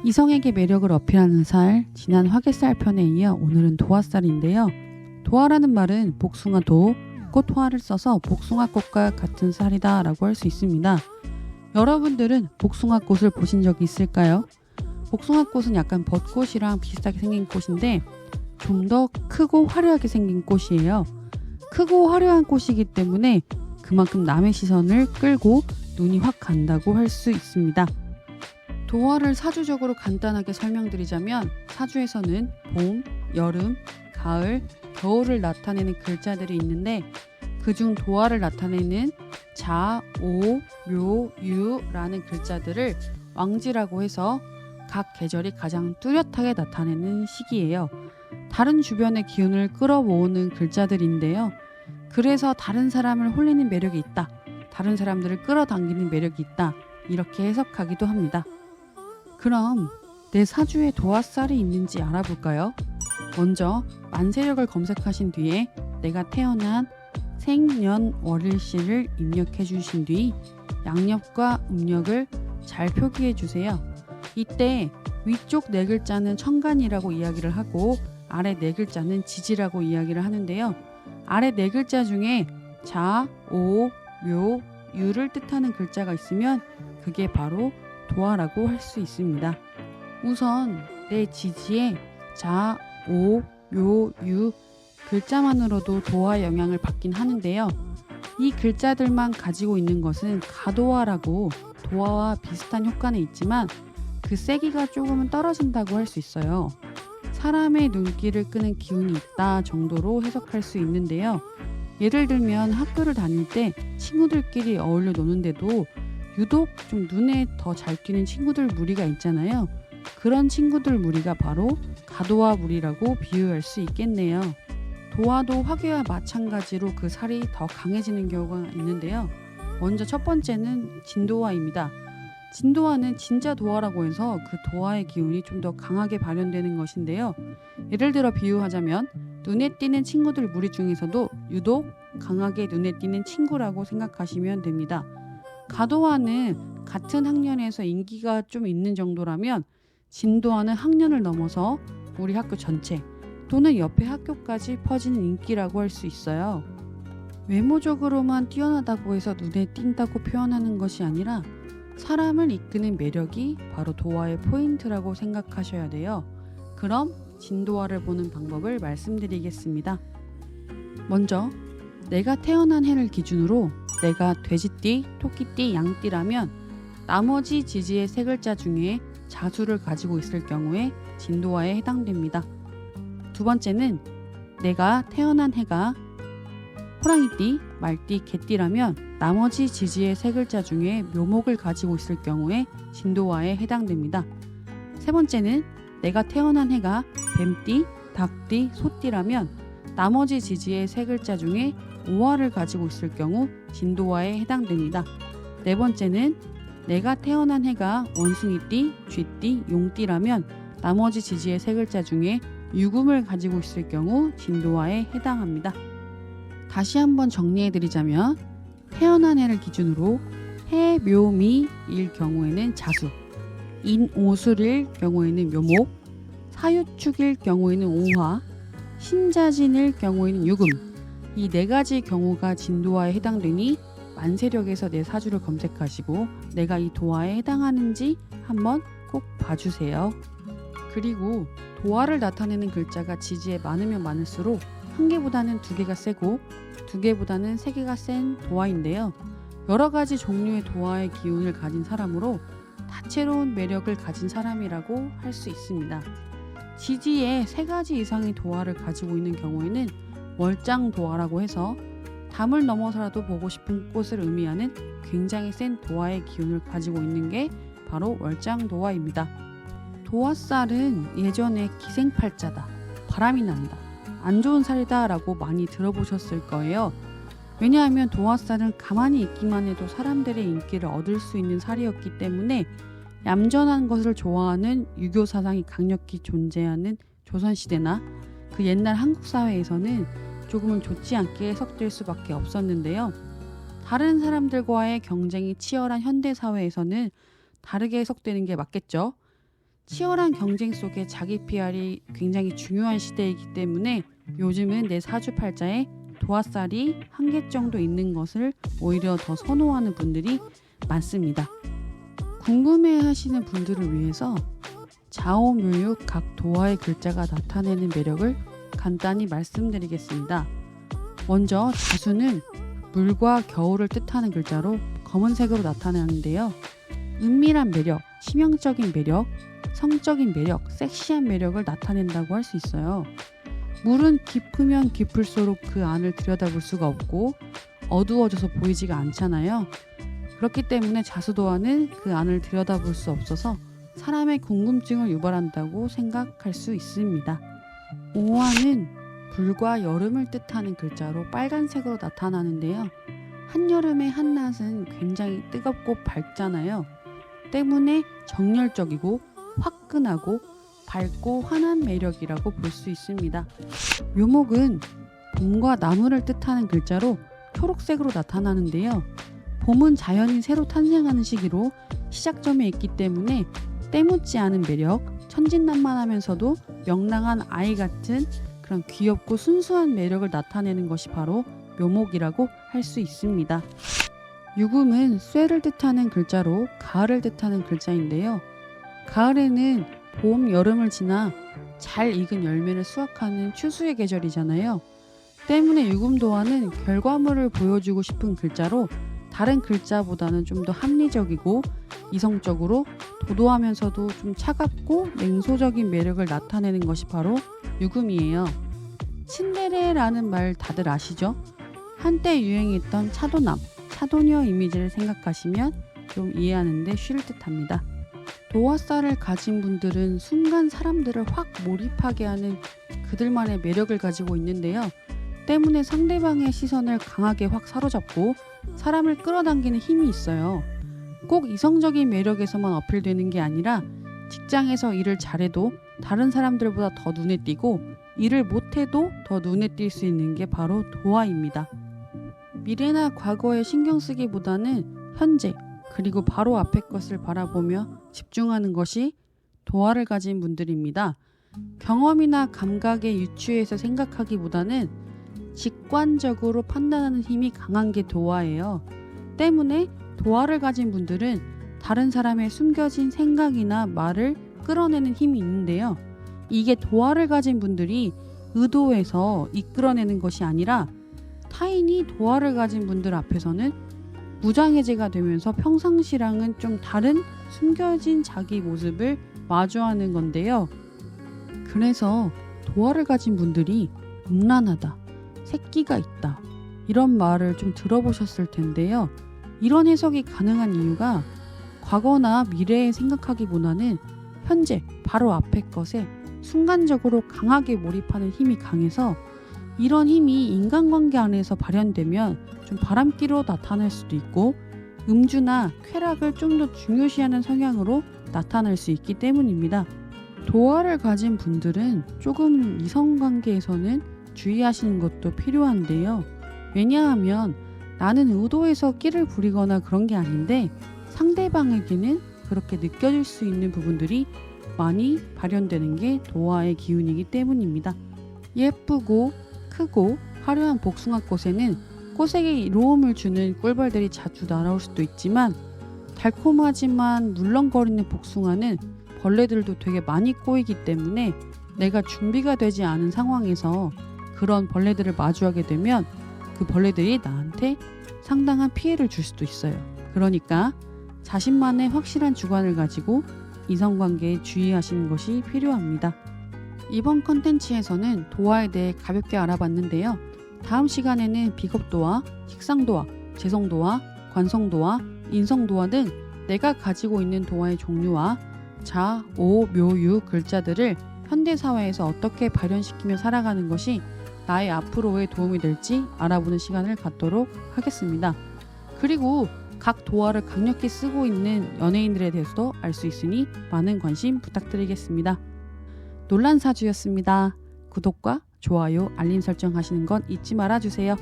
이성에게 매력을 어필하는 살, 지난 화개살 편에 이어 오늘은 도화살인데요. 도화라는 말은 복숭아 도, 꽃화를 써서 복숭아꽃과 같은 쌀이다 라고 할 수 있습니다. 여러분들은 복숭아꽃을 보신 적이 있을까요? 복숭아꽃은 약간 벚꽃이랑 비슷하게 생긴 꽃인데 좀 더 크고 화려하게 생긴 꽃이에요. 크고 화려한 꽃이기 때문에 그만큼 남의 시선을 끌고 눈이 확 간다고 할 수 있습니다. 도화를 사주적으로 간단하게 설명드리자면 사주에서는 봄, 여름, 가을, 겨울을 나타내는 글자들이 있는데 그중 도화를 나타내는 자, 오, 묘, 유라는 글자들을 왕지라고 해서 각 계절이 가장 뚜렷하게 나타내는 시기예요. 다른 주변의 기운을 끌어모으는 글자들인데요. 그래서 다른 사람을 홀리는 매력이 있다. 다른 사람들을 끌어당기는 매력이 있다. 이렇게 해석하기도 합니다. 그럼 내 사주에 도화살이 있는지 알아볼까요? 먼저 만세력을 검색하신 뒤에 내가 태어난 생년월일시를 입력해 주신 뒤 양력과 음력을 잘 표기해 주세요. 이때 위쪽 네 글자는 천간이라고 이야기를 하고 아래 네 글자는 지지라고 이야기를 하는데요. 아래 네 글자 중에 자, 오, 묘, 유를 뜻하는 글자가 있으면 그게 바로 도화라고 할 수 있습니다. 우선 내 지지에 자, 오, 묘, 유 글자만으로도 도화 영향을 받긴 하는데요. 이 글자들만 가지고 있는 것은 가도화라고 도화와 비슷한 효과는 있지만 그 세기가 조금은 떨어진다고 할 수 있어요. 사람의 눈길을 끄는 기운이 있다 정도로 해석할 수 있는데요. 예를 들면 학교를 다닐 때 친구들끼리 어울려 노는데도 유독 좀 눈에 더 잘 띄는 친구들 무리가 있잖아요. 그런 친구들 무리가 바로 가도화 무리라고 비유할 수 있겠네요. 도화도 화개와 마찬가지로 그 살이 더 강해지는 경우가 있는데요. 먼저 첫 번째는 진도화입니다. 진도화는 진짜 도화라고 해서 그 도화의 기운이 좀 더 강하게 발현되는 것인데요. 예를 들어 비유하자면 눈에 띄는 친구들 무리 중에서도 유독 강하게 눈에 띄는 친구라고 생각하시면 됩니다. 가도화는 같은 학년에서 인기가 좀 있는 정도라면 진도화는 학년을 넘어서 우리 학교 전체 또는 옆에 학교까지 퍼지는 인기라고 할 수 있어요. 외모적으로만 뛰어나다고 해서 눈에 띈다고 표현하는 것이 아니라 사람을 이끄는 매력이 바로 도화의 포인트라고 생각하셔야 돼요. 그럼 진도화를 보는 방법을 말씀드리겠습니다. 먼저 내가 태어난 해를 기준으로 내가 돼지띠, 토끼띠, 양띠라면 나머지 지지의 세 글자 중에 자수를 가지고 있을 경우에 진도화에 해당됩니다. 두 번째는 내가 태어난 해가 호랑이띠, 말띠, 개띠라면 나머지 지지의 세 글자 중에 묘목을 가지고 있을 경우에 진도화에 해당됩니다. 세 번째는 내가 태어난 해가 뱀띠, 닭띠, 소띠라면 나머지 지지의 세 글자 중에 오화를 가지고 있을 경우 진도화에 해당됩니다. 네 번째는 내가 태어난 해가 원숭이띠, 쥐띠, 용띠라면 나머지 지지의 세 글자 중에 유금을 가지고 있을 경우 진도화에 해당합니다. 다시 한번 정리해드리자면 태어난 해를 기준으로 해, 묘, 미일 경우에는 자수, 인오술일 경우에는 묘목, 사유축일 경우에는 오화, 신자진일 경우에는 유금, 이 네 가지 경우가 진도화에 해당되니 만세력에서 내 사주를 검색하시고 내가 이 도화에 해당하는지 한번 꼭 봐주세요. 그리고 도화를 나타내는 글자가 지지에 많으면 많을수록 한 개보다는 두 개가 세고 두 개보다는 세 개가 센 도화인데요. 여러 가지 종류의 도화의 기운을 가진 사람으로 다채로운 매력을 가진 사람이라고 할 수 있습니다. 지지에 세 가지 이상의 도화를 가지고 있는 경우에는 월장 도화라고 해서 담을 넘어서라도 보고 싶은 꽃을 의미하는 굉장히 센 도화의 기운을 가지고 있는 게 바로 월장 도화입니다. 도화살은 예전에 기생팔자다, 바람이 난다, 안 좋은 살이다 라고 많이 들어보셨을 거예요. 왜냐하면 도화살은 가만히 있기만 해도 사람들의 인기를 얻을 수 있는 살이었기 때문에 얌전한 것을 좋아하는 유교 사상이 강력히 존재하는 조선시대나 그 옛날 한국 사회에서는 조금은 좋지 않게 해석될 수밖에 없었는데요. 다른 사람들과의 경쟁이 치열한 현대 사회에서는 다르게 해석되는 게 맞겠죠. 치열한 경쟁 속에 자기 PR이 굉장히 중요한 시대이기 때문에 요즘은 내 사주팔자에 도화살이 한 개 정도 있는 것을 오히려 더 선호하는 분들이 많습니다. 궁금해하시는 분들을 위해서 좌오묘육 각 도화의 글자가 나타내는 매력을 간단히 말씀드리겠습니다. 먼저 자수는 물과 겨울을 뜻하는 글자로 검은색으로 나타나는데요. 은밀한 매력, 치명적인 매력, 성적인 매력, 섹시한 매력을 나타낸다고 할 수 있어요. 물은 깊으면 깊을수록 그 안을 들여다볼 수가 없고 어두워져서 보이지가 않잖아요. 그렇기 때문에 자수도화는 그 안을 들여다볼 수 없어서 사람의 궁금증을 유발한다고 생각할 수 있습니다. 오화는 불과 여름을 뜻하는 글자로 빨간색으로 나타나는데요. 한여름의 한낮은 굉장히 뜨겁고 밝잖아요. 때문에 정열적이고 화끈하고 밝고 환한 매력이라고 볼 수 있습니다. 묘목은 봄과 나무를 뜻하는 글자로 초록색으로 나타나는데요. 봄은 자연이 새로 탄생하는 시기로 시작점에 있기 때문에 때묻지 않은 매력, 천진난만하면서도 명랑한 아이 같은 그런 귀엽고 순수한 매력을 나타내는 것이 바로 묘목이라고 할 수 있습니다. 유금은 쇠를 뜻하는 글자로 가을을 뜻하는 글자인데요. 가을에는 봄, 여름을 지나 잘 익은 열매를 수확하는 추수의 계절이잖아요. 때문에 유금도화는 결과물을 보여주고 싶은 글자로 다른 글자보다는 좀 더 합리적이고 이성적으로 도도하면서도 좀 차갑고 냉소적인 매력을 나타내는 것이 바로 유금이에요. 츤데레라는 말 다들 아시죠? 한때 유행했던 차도남, 차도녀 이미지를 생각하시면 좀 이해하는데 쉬울 듯합니다. 도화살을 가진 분들은 순간 사람들을 확 몰입하게 하는 그들만의 매력을 가지고 있는데요. 때문에 상대방의 시선을 강하게 확 사로잡고 사람을 끌어당기는 힘이 있어요. 꼭 이성적인 매력에서만 어필되는 게 아니라 직장에서 일을 잘해도 다른 사람들보다 더 눈에 띄고 일을 못해도 더 눈에 띌 수 있는 게 바로 도화입니다. 미래나 과거에 신경 쓰기보다는 현재 그리고 바로 앞의 것을 바라보며 집중하는 것이 도화를 가진 분들입니다. 경험이나 감각에 유추해서 생각하기보다는 직관적으로 판단하는 힘이 강한 게 도화예요. 때문에 도화를 가진 분들은 다른 사람의 숨겨진 생각이나 말을 끌어내는 힘이 있는데요. 이게 도화를 가진 분들이 의도해서 이끌어내는 것이 아니라 타인이 도화를 가진 분들 앞에서는 무장해제가 되면서 평상시랑은 좀 다른 숨겨진 자기 모습을 마주하는 건데요. 그래서 도화를 가진 분들이 음란하다, 새끼가 있다 이런 말을 좀 들어보셨을 텐데요. 이런 해석이 가능한 이유가 과거나 미래에 생각하기보다는 현재 바로 앞의 것에 순간적으로 강하게 몰입하는 힘이 강해서 이런 힘이 인간관계 안에서 발현되면 좀 바람기로 나타날 수도 있고 음주나 쾌락을 좀 더 중요시하는 성향으로 나타날 수 있기 때문입니다. 도화를 가진 분들은 조금 이성관계에서는 주의하시는 것도 필요한데요. 왜냐하면 나는 의도해서 끼를 부리거나 그런 게 아닌데 상대방에게는 그렇게 느껴질 수 있는 부분들이 많이 발현되는 게 도화의 기운이기 때문입니다. 예쁘고 크고 화려한 복숭아꽃에는 꽃에게 이로움을 주는 꿀벌들이 자주 날아올 수도 있지만 달콤하지만 물렁거리는 복숭아는 벌레들도 되게 많이 꼬이기 때문에 내가 준비가 되지 않은 상황에서 그런 벌레들을 마주하게 되면 그 벌레들이 나한테 상당한 피해를 줄 수도 있어요. 그러니까 자신만의 확실한 주관을 가지고 이성관계에 주의하시는 것이 필요합니다. 이번 컨텐츠에서는 도화에 대해 가볍게 알아봤는데요. 다음 시간에는 비겁도화, 식상도화, 재성도화, 관성도화, 인성도화 등 내가 가지고 있는 도화의 종류와 자, 오, 묘, 유 글자들을 현대사회에서 어떻게 발현시키며 살아가는 것이 나의 앞으로의 도움이 될지 알아보는 시간을 갖도록 하겠습니다. 그리고 각 도화를 강력히 쓰고 있는 연예인들에 대해서도 알 수 있으니 많은 관심 부탁드리겠습니다. 논란사주였습니다. 구독과 좋아요, 알림 설정 하시는 건 잊지 말아주세요.